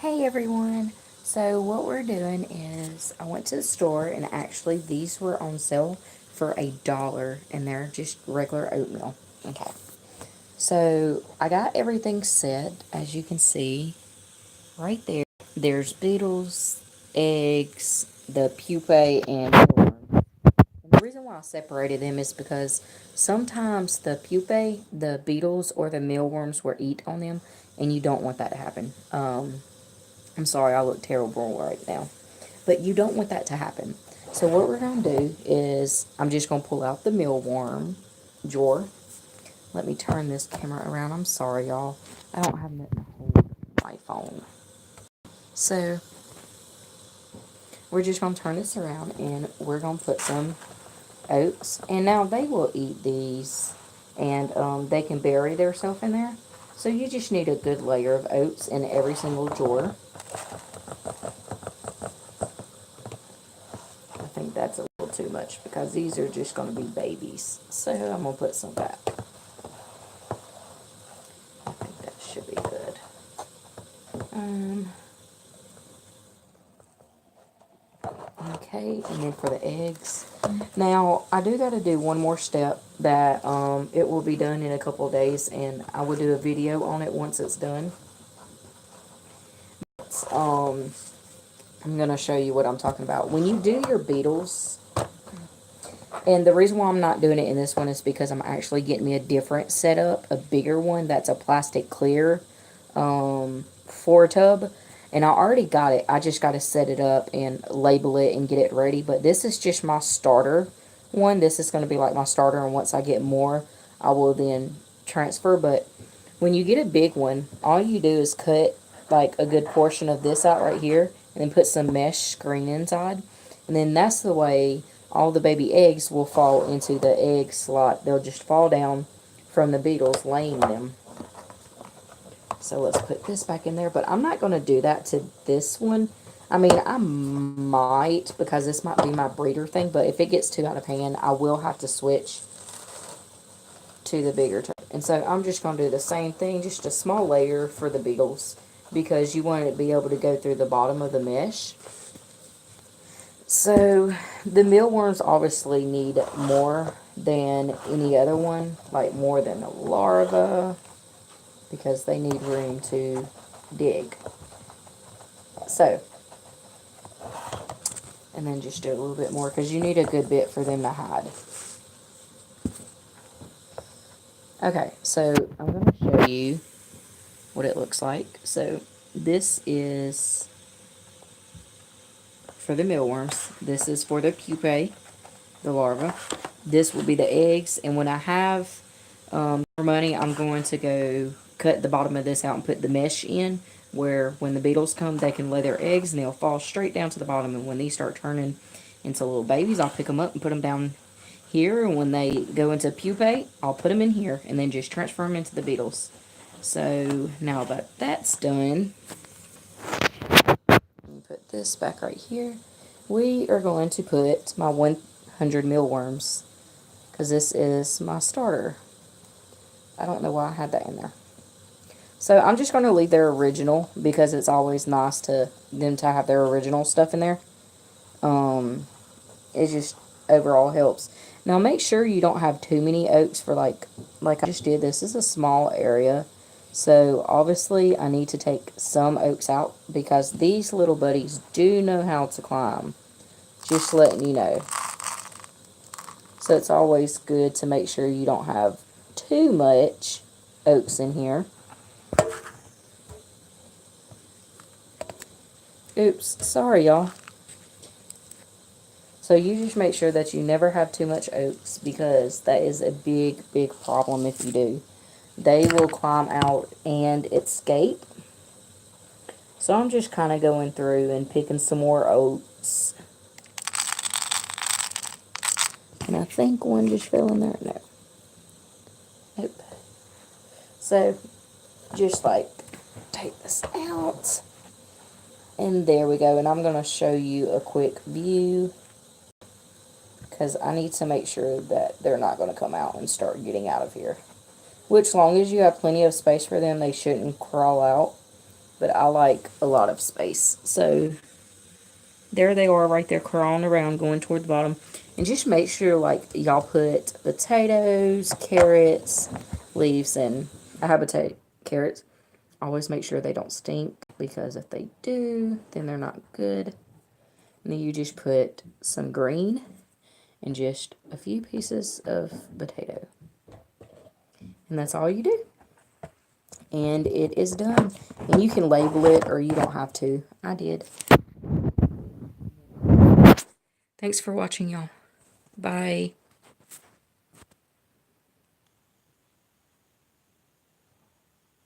Hey everyone! So what we're doing is I went to the store and actually these were on sale for $1 and they're just regular oatmeal. Okay. So I got everything set as you can see right there. There's beetles, eggs, the pupae, and mealworms. And the reason why I separated them is because sometimes the pupae, the beetles, or the mealworms will eat on them and you don't want that to happen. I'm sorry, I look terrible right now. But you don't want that to happen. So what we're going to do is I'm just going to pull out the mealworm drawer. Let me turn this camera around. I'm sorry, y'all. I don't have nothing to hold my phone. So we're just going to turn this around and we're going to put some oats. And now they will eat these and they can bury themselves in there. So you just need a good layer of oats in every single drawer. I think that's a little too much because these are just going to be babies. So I'm going to put some back. I think that should be good. Okay, and then for the eggs. Now, I do got to do one more step that it will be done in a couple of days, and I will do a video on it once it's done. I'm going to show you what I'm talking about. When you do your beetles, and the reason why I'm not doing it in this one is because I'm actually getting me a different setup, a bigger one that's a plastic clear for a tub. And I already got it. I just got to set it up and label it and get it ready. But this is just my starter one. This is going to be like my starter. And once I get more, I will then transfer. But when you get a big one, all you do is cut like a good portion of this out right here. And then put some mesh screen inside. And then that's the way all the baby eggs will fall into the egg slot. They'll just fall down from the beetles laying them. So let's put this back in there. But I'm not going to do that to this one. I mean, I might because this might be my breeder thing. But if it gets too out of hand, I will have to switch to the bigger tub. And so I'm just going to do the same thing, just a small layer for the beetles. Because you want it to be able to go through the bottom of the mesh. So the mealworms obviously need more than any other one. Like more than the larva. Because they need room to dig. So, and then just do a little bit more because you need a good bit for them to hide. Okay, so I'm going to show you what it looks like. So this is for the mealworms. This is for the pupae, the larva. This will be the eggs. And when I have more money, I'm going to go cut the bottom of this out and put the mesh in where when the beetles come, they can lay their eggs and they'll fall straight down to the bottom. And when these start turning into little babies, I'll pick them up and put them down here. And when they go into pupae, I'll put them in here and then just transfer them into the beetles. So now that that's done, let me put this back right here. We are going to put my 100 mealworms because this is my starter. I don't know why I had that in there. So I'm just going to leave their original because it's always nice to them to have their original stuff in there. It just overall helps. Now make sure you don't have too many oats for like I just did. This is a small area. So obviously I need to take some oats out because these little buddies do know how to climb. Just letting you know. So it's always good to make sure you don't have too much oats in here. Oops, sorry y'all. So you just make sure that you never have too much oats because that is a big, big problem if you do. They will climb out and escape. So I'm just kind of going through and picking some more oats. And I think one just fell in there. No. Nope. So just like take this out. And there we go. And I'm going to show you a quick view. Because I need to make sure that they're not going to come out and start getting out of here. Which, long as you have plenty of space for them, they shouldn't crawl out. but I like a lot of space. So there they are right there crawling around going toward the bottom. And just make sure like y'all put potatoes, carrots, leaves, and I have carrots. Always make sure they don't stink, because if they do, then they're not good. And then you just put some green and just a few pieces of potato. And that's all you do. And it is done. And you can label it or you don't have to. I did. Thanks for watching, y'all. Bye.